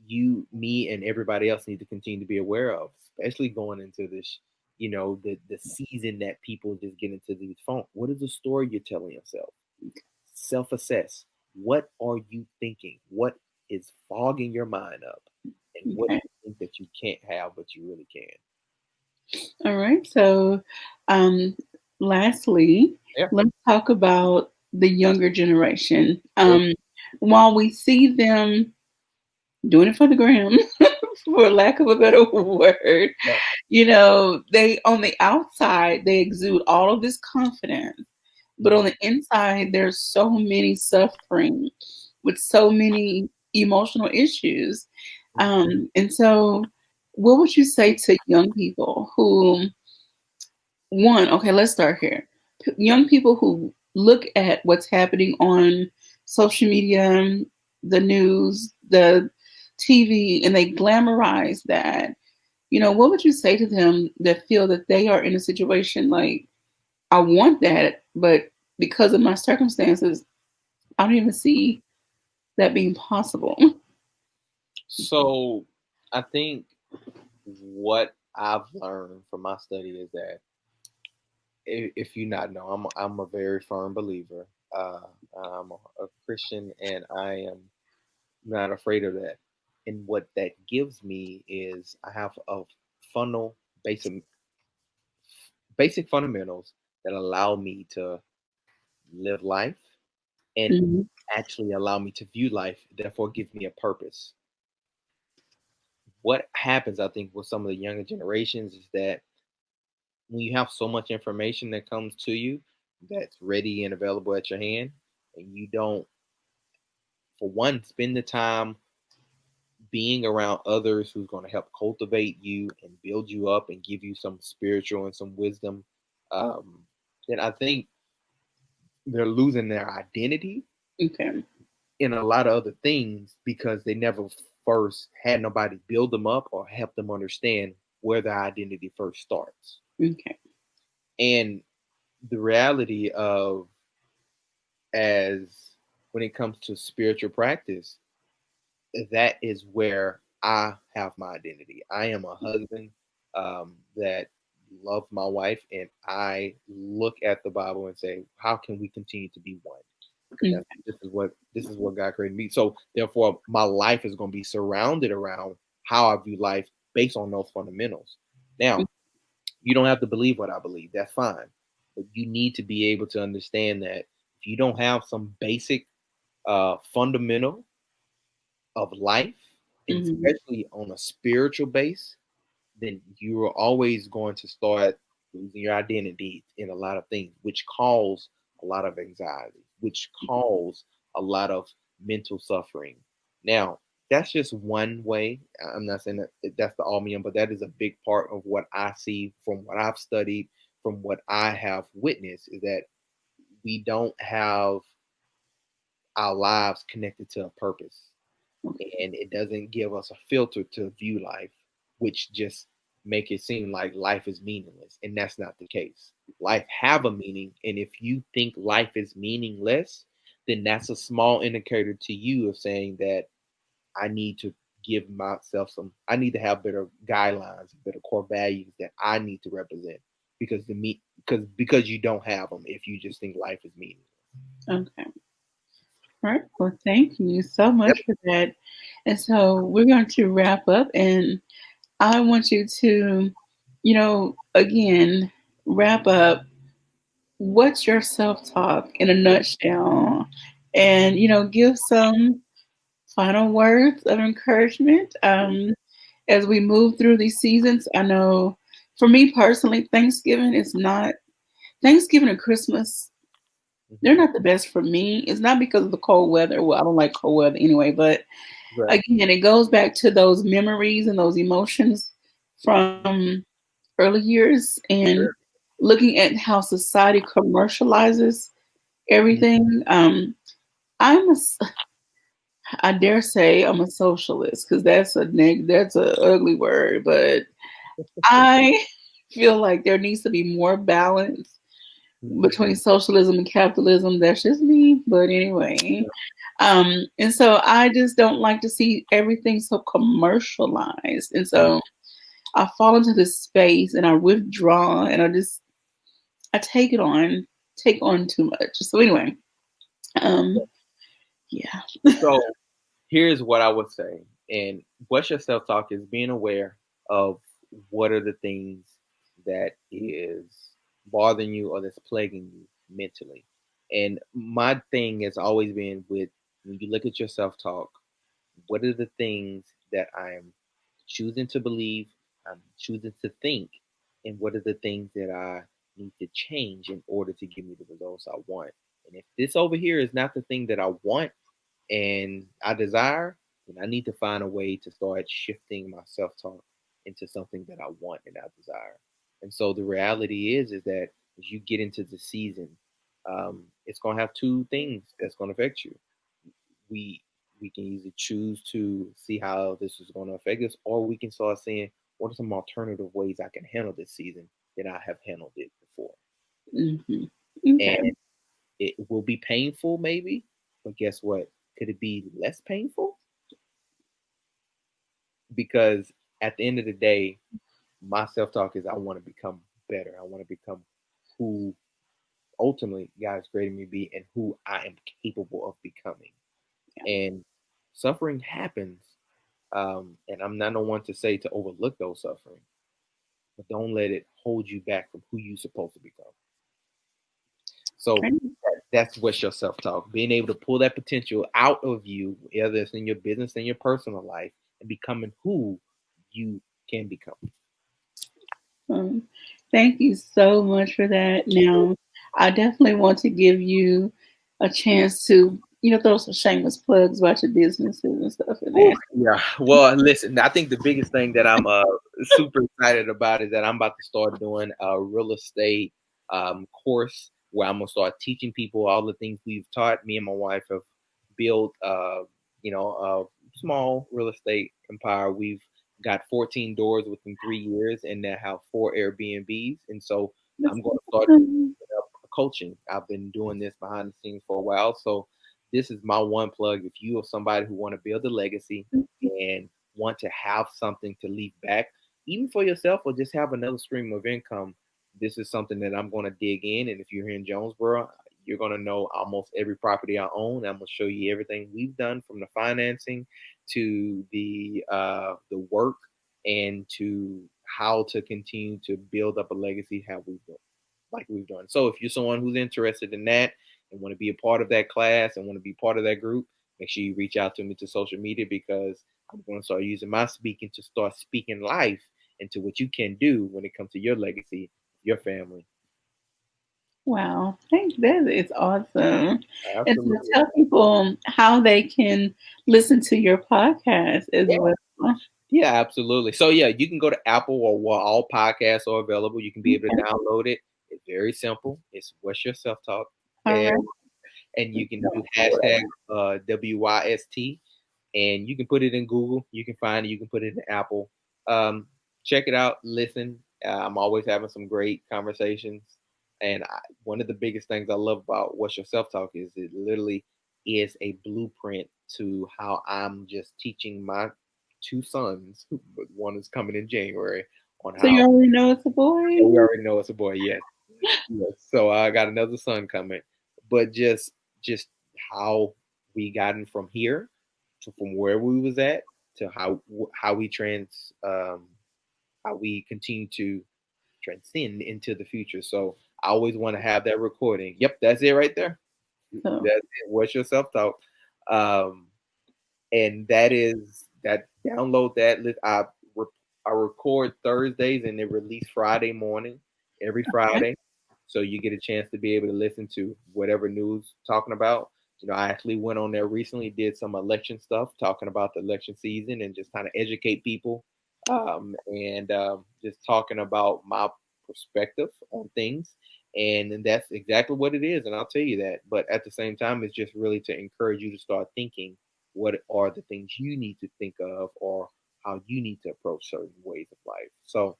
[SPEAKER 2] you, me, and everybody else need to continue to be aware of, especially going into this, the season that people just get into these phone. What is the story you're telling yourself? Self assess. What are you thinking? What is fogging your mind up? And what
[SPEAKER 1] Okay.
[SPEAKER 2] you think that you can't have, but you really can?
[SPEAKER 1] All right. So, um, lastly,
[SPEAKER 2] Yeah.
[SPEAKER 1] let's talk about the younger generation.
[SPEAKER 2] Sure.
[SPEAKER 1] While we see them doing it for the gram, for lack of a better word,
[SPEAKER 2] Yeah.
[SPEAKER 1] they on the outside they exude all of this confidence, but on
[SPEAKER 2] Mhm.
[SPEAKER 1] the inside there's so many suffering with so many emotional issues. And so, what would you say to young people who, one, okay, let's start here. Young people who look at what's happening on social media, the news, the TV, and they glamorize that. What would you say to them that feel that they are in a situation like, I want that, but because of my circumstances, I don't even see that being possible?
[SPEAKER 2] So I think what I've learned from my study is that, if you not know, I'm a very firm believer. I'm a Christian, and I am not afraid of that. And what that gives me is, I have a funnel basic basic fundamentals that allow me to live life, and
[SPEAKER 1] Mhm.
[SPEAKER 2] actually allow me to view life, therefore give me a purpose. What happens, I think, with some of the younger generations is that, when you have so much information that comes to you, that's ready and available at your hand, and you don't, for one, spend the time being around others who's going to help cultivate you and build you up and give you some spiritual and some wisdom, um, then I think they're losing their identity
[SPEAKER 1] Okay.
[SPEAKER 2] in a lot of other things, because they never first had nobody build them up or help them understand where their identity first starts.
[SPEAKER 1] Okay.
[SPEAKER 2] And the reality of, as when it comes to spiritual practice, that is where I have my identity. I am a husband, that loves my wife, and I look at the Bible and say, how can we continue to be one? Because
[SPEAKER 1] Mm.
[SPEAKER 2] this is what God created me. So therefore, my life is going to be surrounded around how I view life based on those fundamentals. Now, you don't have to believe what I believe. That's fine. But you need to be able to understand that if you don't have some basic fundamental of life, and
[SPEAKER 1] Mhm.
[SPEAKER 2] especially on a spiritual base, then you are always going to start losing your identity in a lot of things, which cause a lot of anxiety, which cause a lot of mental suffering. Now, that's just one way. I'm not saying that that's the all meaning, but that is a big part of what I see from what I've studied, from what I have witnessed, is that we don't have our lives connected to a purpose, and it doesn't give us a filter to view life, which just make it seem like life is meaningless, and that's not the case. Life have a meaning, and if you think life is meaningless, then that's a small indicator to you of saying that I need to give myself some, I need to have better guidelines, better core values that I need to represent, because the me because you don't have them if you just think life is meaningless.
[SPEAKER 1] Okay. All right. Well, thank you so
[SPEAKER 2] Yep.
[SPEAKER 1] much for that. And so we're going to wrap up, and I want you to, again, wrap up what's your self talk in a nutshell, and, give some final words of encouragement as we move through these seasons. I know for me personally, Thanksgiving and Christmas, they're
[SPEAKER 2] Mhm.
[SPEAKER 1] not the best for me. It's not because of the cold weather. Well, I don't like cold weather anyway, but
[SPEAKER 2] Right.
[SPEAKER 1] again, it goes back to those memories and those emotions from early years and
[SPEAKER 2] Sure.
[SPEAKER 1] looking at how society commercializes
[SPEAKER 2] Mhm.
[SPEAKER 1] everything. I'm a, s- I dare say I'm a socialist because that's a ugly word, but I feel like there needs to be more balance
[SPEAKER 2] Mhm.
[SPEAKER 1] between socialism and capitalism. That's just me, but anyway.
[SPEAKER 2] Yeah.
[SPEAKER 1] And so I just don't like to see everything so commercialized. And so I fall into this space and I withdraw and I take on too much. So anyway, um, yeah.
[SPEAKER 2] So here's what I would say. And what's your self talk is being aware of what are the things that is bothering you or that's plaguing you mentally. And my thing has always been with when you look at your self talk, what are the things that I'm choosing to believe, I'm choosing to think, and what are the things that I need to change in order to give me the results I want. And if this over here is not the thing that I want and I desire, then I need to find a way to start shifting my self talk into something that I want and I desire. And so the reality is that as you get into the season, it's going to have two things that's going to affect you. We we can either choose to see how this is going to affect us, or we can start saying what are some alternative ways I can handle this season that I have handled it before.
[SPEAKER 1] Hmm. Okay.
[SPEAKER 2] And it will be painful, maybe, but guess what? Could it be less painful? Because at the end of the day, my self talk is I want to become better. I want to become who ultimately God is creating me to be and who I am capable of becoming. And suffering happens. And I'm not the one to say to overlook those suffering, but don't let it hold you back from who you're supposed to become. So
[SPEAKER 1] Okay.
[SPEAKER 2] that's what's your self talk. Being able to pull that potential out of you, whether it's in your business and your personal life, and becoming who you can become.
[SPEAKER 1] Um, Thank you so much for that. Now, I definitely want to give you a chance to, throw some shameless plugs about your businesses and stuff in
[SPEAKER 2] Whew,
[SPEAKER 1] there.
[SPEAKER 2] yeah. Well, listen, I think the biggest thing that I'm super excited about is that I'm about to start doing a real estate course where I'm gonna start teaching people all the things we've taught. Me and my wife have built, a small real estate empire. We've got 14 doors within 3 years, and now have 4 Airbnbs. And so
[SPEAKER 1] That's
[SPEAKER 2] I'm going to start
[SPEAKER 1] awesome.
[SPEAKER 2] coaching. I've been doing this behind the scenes for a while, so this is my one plug. If you are somebody who want to build a legacy and want to have something to leave back, even for yourself, or just have another stream of income, this is something that I'm going to dig in. And if you're here in Jonesboro, you're going to know almost every property I own. I'm going to show you everything we've done, from the financing to the work, and to how to continue to build up a legacy how we built. like we've done. So if you're someone who's interested in that and want to be a part of that class and want to be part of that group, make sure you reach out to me to social media, because I'm going to start using my speaking to start speaking life into what you can do when it comes to your legacy, your family.
[SPEAKER 1] Wow, thank that is awesome. And so
[SPEAKER 2] Absolutely.
[SPEAKER 1] tell people how they can listen to your podcast as
[SPEAKER 2] Yeah.
[SPEAKER 1] well.
[SPEAKER 2] Yeah, absolutely. So yeah, you can go to Apple or where all podcasts are available. You can be able to
[SPEAKER 1] Okay.
[SPEAKER 2] download it. It's very simple. It's What's Your Self Talk,
[SPEAKER 1] All
[SPEAKER 2] and
[SPEAKER 1] right.
[SPEAKER 2] you can do hashtag
[SPEAKER 1] So
[SPEAKER 2] WYST, and you can put it in Google. You can find it. You can put it in Apple. Um, Check it out. Listen. I'm always having some great conversations, and one of the biggest things I love about What's Your Self Talk is it literally is a blueprint to how I'm just teaching my two sons, but one is coming in January, on
[SPEAKER 1] you
[SPEAKER 2] how.
[SPEAKER 1] already know it's a boy?
[SPEAKER 2] And we already know it's a boy. Yes, yes. So I got another son coming, but just how we gotten from here to from where we was at to how we how we continue to transcend into the future. So I always want to have that recording. Yep, that's it right there.
[SPEAKER 1] So
[SPEAKER 2] That's it. What's your self talk? Um, and that is that. Download that. I record Thursdays and they release Friday morning, every
[SPEAKER 1] okay.
[SPEAKER 2] Friday, so you get a chance to be able to listen to whatever news talking about. I actually went on there recently, did some election stuff, talking about the election season and just kind of educate people, and just talking about my perspective on things. And that's exactly what it is, and I'll tell you that. But at the same time, it's just really to encourage you to start thinking what are the things you need to think of, or how you need to approach certain ways of life. So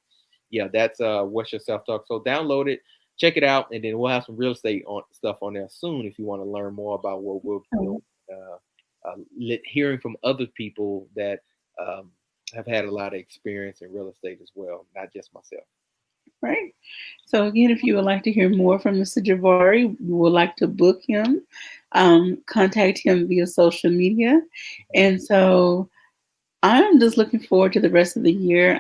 [SPEAKER 2] yeah, that's What's Your Self Talk. So download it, check it out, and then we'll have some real estate on stuff on there soon if you want to learn more about what we'll be doing. Hearing from other people that um, have had a lot of experience in real estate as well, not just myself.
[SPEAKER 1] Right. So again, if you would like to hear more from Mr. Jahbari, you would like to book him, contact him via social media. And so I'm just looking forward to the rest of the year.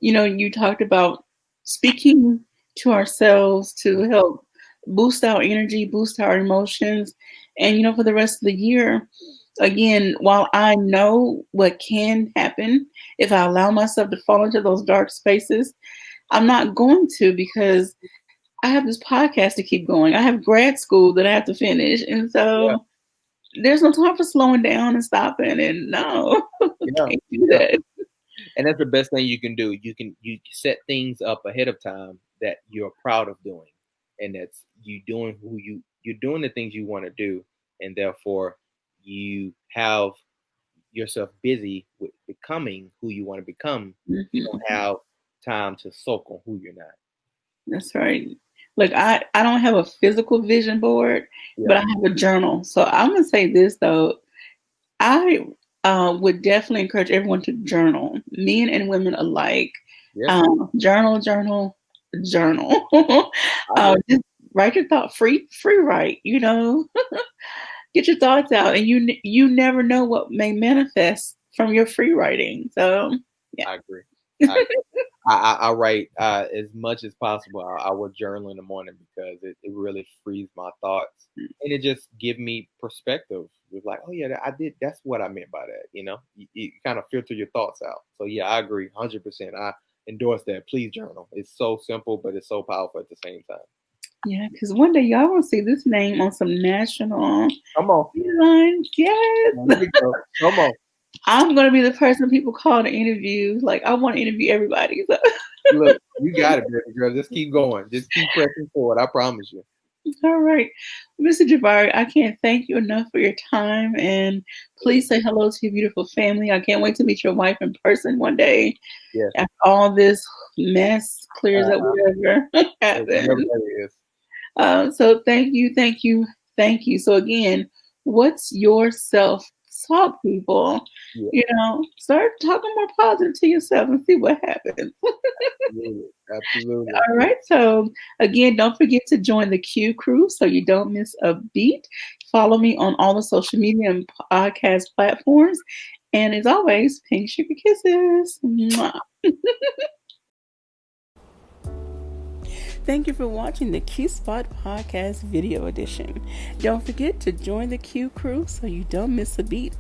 [SPEAKER 1] You talked about speaking to ourselves to help boost our energy, boost our emotions. And, for the rest of the year, again, while I know what can happen if I allow myself to fall into those dark spaces, I'm not going to, because I have this podcast to keep going. I have grad school that I have to finish. And
[SPEAKER 2] Yeah,
[SPEAKER 1] so there's no time for slowing down and stopping. And no,
[SPEAKER 2] yeah,
[SPEAKER 1] can't do
[SPEAKER 2] yeah.
[SPEAKER 1] that.
[SPEAKER 2] And that's the best thing you can do. You set things up ahead of time that you're proud of doing, and that's you're doing the things you want to do, and therefore you have yourself busy with becoming who you want to become. You don't
[SPEAKER 1] Mhm.
[SPEAKER 2] have time to soak on who you're not.
[SPEAKER 1] That's right. Look, I don't have a physical vision board, but
[SPEAKER 2] Yeah.
[SPEAKER 1] I have a journal. So I'm going to say this, though. I would definitely encourage everyone to journal, men and women alike.
[SPEAKER 2] Yes.
[SPEAKER 1] Journal, journal, journal.
[SPEAKER 2] I agree.
[SPEAKER 1] Just write your thought, free write. Get your thoughts out, and you never know what may manifest from your free writing. So yeah.
[SPEAKER 2] I agree. I I write as much as possible. I will journal in the morning because it really frees my thoughts, and it just give me perspective. It's like, oh yeah, I did. That's what I meant by that. You kind of filter your thoughts out. So yeah, I agree, 100%. I endorse that. Please journal. It's so simple, but it's so powerful at the same time.
[SPEAKER 1] Yeah, because one day y'all will see this name on some national
[SPEAKER 2] Come on,
[SPEAKER 1] headlines. Yes.
[SPEAKER 2] there you go. Come on.
[SPEAKER 1] I'm gonna be the person people call to interview. Like, I want to interview everybody. So.
[SPEAKER 2] Look, you got it, baby girl. Just keep going. Just keep pressing forward. I promise you.
[SPEAKER 1] All right. Mr. Jabari, I can't thank you enough for your time, and please say hello to your beautiful family. I can't wait to meet your wife in person one day
[SPEAKER 2] Yes,
[SPEAKER 1] after all this mess clears up, whatever
[SPEAKER 2] whatever
[SPEAKER 1] happens.
[SPEAKER 2] that is.
[SPEAKER 1] So thank you, thank you, thank you. So again, what's your self talk, people?
[SPEAKER 2] Yeah,
[SPEAKER 1] Start talking more positive to yourself and see what happens.
[SPEAKER 2] absolutely, absolutely.
[SPEAKER 1] All right. So again, don't forget to join the Q crew so you don't miss a beat. Follow me on all the social media and podcast platforms. And as always, pink sugar kisses. Mwah. Thank you for watching the Q Spot Podcast Video Edition. Don't forget to join the Q crew so you don't miss a beat.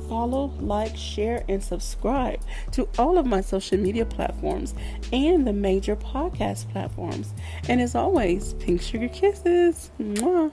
[SPEAKER 1] Follow, like, share, and subscribe to all of my social media platforms and the major podcast platforms. And as always, pink sugar kisses. Mwah.